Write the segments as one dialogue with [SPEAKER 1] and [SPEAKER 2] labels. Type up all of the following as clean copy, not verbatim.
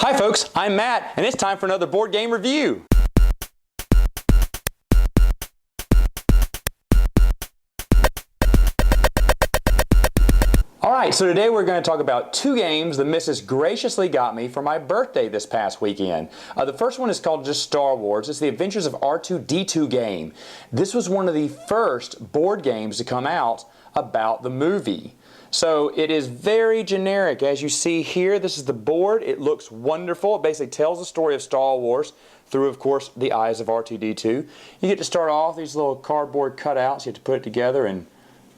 [SPEAKER 1] Hi folks, I'm Matt, and it's time for another board game review. Alright, so today we're going to talk about two games the missus graciously got me for my birthday this past weekend. The first one is called just Star Wars. It's the Adventures of R2-D2 game. This was one of the first board games to come out about the movie. So it is very generic. As you see here, this is the board. It looks wonderful. It basically tells the story of Star Wars through, of course, the eyes of R2-D2. You get to start off these little cardboard cutouts. You have to put it together and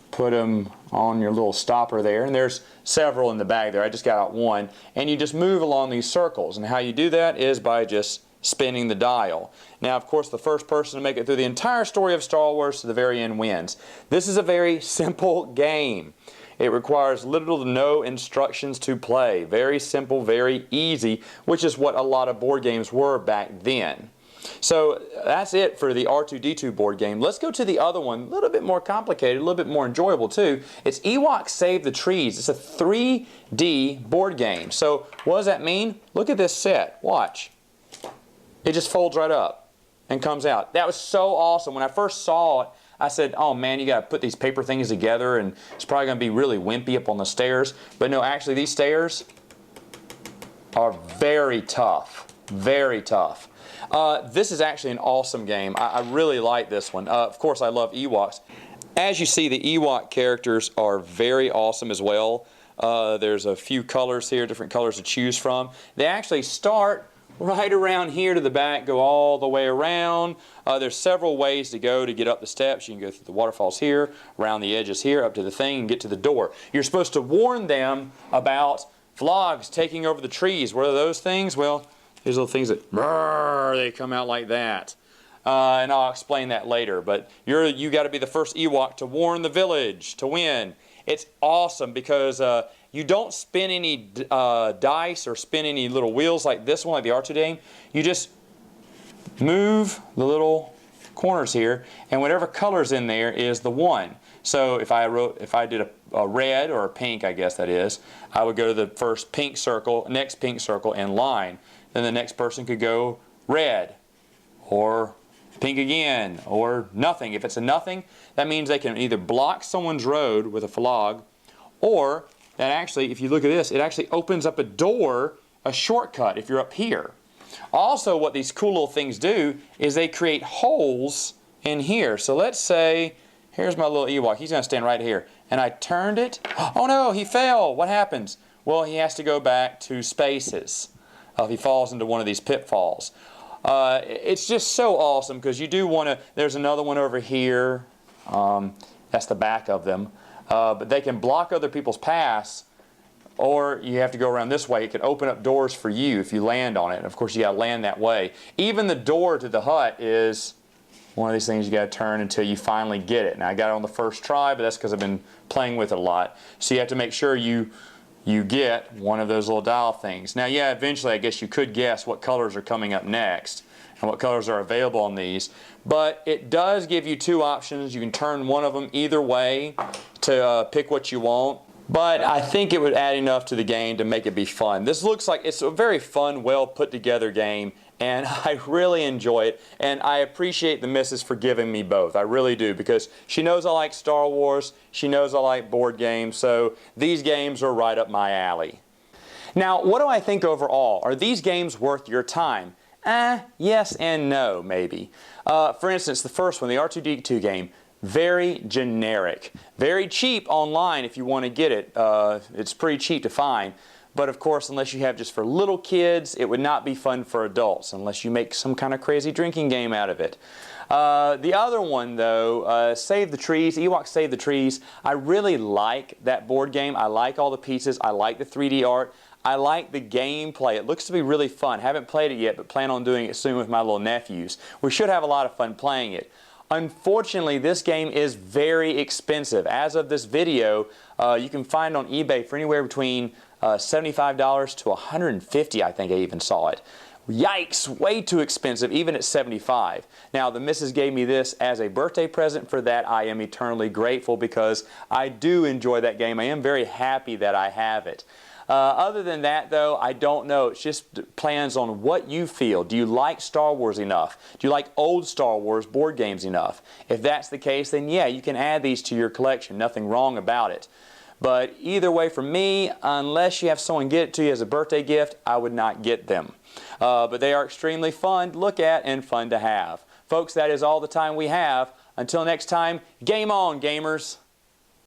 [SPEAKER 1] put them on your little stopper there. And there's several in the bag there. I just got out one. And you just move along these circles. And how you do that is by just spinning the dial. Now, of course, the first person to make it through the entire story of Star Wars to the very end wins. This is a very simple game. It requires little to no instructions to play. Very simple, very easy, which is what a lot of board games were back then. So that's it for the R2-D2 board game. Let's go to the other one, a little bit more complicated, a little bit more enjoyable too. It's Ewoks Save the Trees. It's a 3D board game. So what does that mean? Look at this set. Watch. It just folds right up and comes out. That was so awesome. When I first saw it, I said, oh man, you got to put these paper things together and it's probably going to be really wimpy up on the stairs. But no, actually these stairs are very tough. Very tough. This is actually an awesome game. I really like this one. Of course, I love Ewoks. As you see, the Ewok characters are very awesome as well. There's a few colors here, different colors to choose from. They actually start right around here to the back, go all the way around. There's several ways to go to get up the steps. You can go through the waterfalls here, around the edges here, up to the thing, and get to the door. You're supposed to warn them about vlogs taking over the trees. What are those things? Well, these little things that they come out like that. And I'll explain that later. But you got to be the first Ewok to warn the village to win. It's awesome because you don't spin any dice or spin any little wheels like this one, like the R2 game. You just move the little corners here, and whatever color's in there is the one. So if I did a red or a pink, I guess that is, I would go to the first pink circle, next pink circle in line. Then the next person could go red or pink again or nothing. If it's a nothing, that means they can either block someone's road with a flog, or that actually, if you look at this, it actually opens up a door, a shortcut if you're up here. Also, what these cool little things do is they create holes in here. So let's say, here's my little Ewok. He's going to stand right here. And I turned it. Oh no, he fell. What happens? Well, he has to go back to spaces if he falls into one of these pitfalls. It's just so awesome because you do want to, there's another one over here. That's the back of them. But they can block other people's paths, or you have to go around this way. It can open up doors for you if you land on it. And of course, you got to land that way. Even the door to the hut is one of these things you got to turn until you finally get it. Now, I got it on the first try, but that's because I've been playing with it a lot. So you have to make sure you get one of those little dial things. Now, yeah, eventually I guess you could guess what colors are coming up next and what colors are available on these. But it does give you two options. You can turn one of them either way to pick what you want. But I think it would add enough to the game to make it be fun. This looks like it's a very fun, well put together game, and I really enjoy it. And I appreciate the missus for giving me both. I really do, because she knows I like Star Wars, she knows I like board games, so these games are right up my alley. Now, what do I think overall? Are these games worth your time? Yes and no, maybe. For instance, the first one, the R2-D2 game, very generic. Very cheap online if you want to get it. It's pretty cheap to find. But of course, unless you have just for little kids, it would not be fun for adults unless you make some kind of crazy drinking game out of it. The other one though, Save the Trees, Ewoks Save the Trees, I really like that board game. I like all the pieces. I like the 3D art. I like the gameplay. It looks to be really fun. Haven't played it yet, but plan on doing it soon with my little nephews. We should have a lot of fun playing it. Unfortunately, this game is very expensive. As of this video, you can find it on eBay for anywhere between $75 to $150, I think I even saw it. Yikes, way too expensive, even at $75. Now, the missus gave me this as a birthday present. For that, I am eternally grateful because I do enjoy that game. I am very happy that I have it. Other than that, though, I don't know. It's just plans on what you feel. Do you like Star Wars enough? Do you like old Star Wars board games enough? If that's the case, then yeah, you can add these to your collection. Nothing wrong about it. But either way, for me, unless you have someone get it to you as a birthday gift, I would not get them. But they are extremely fun to look at and fun to have. Folks, that is all the time we have. Until next time, game on, gamers!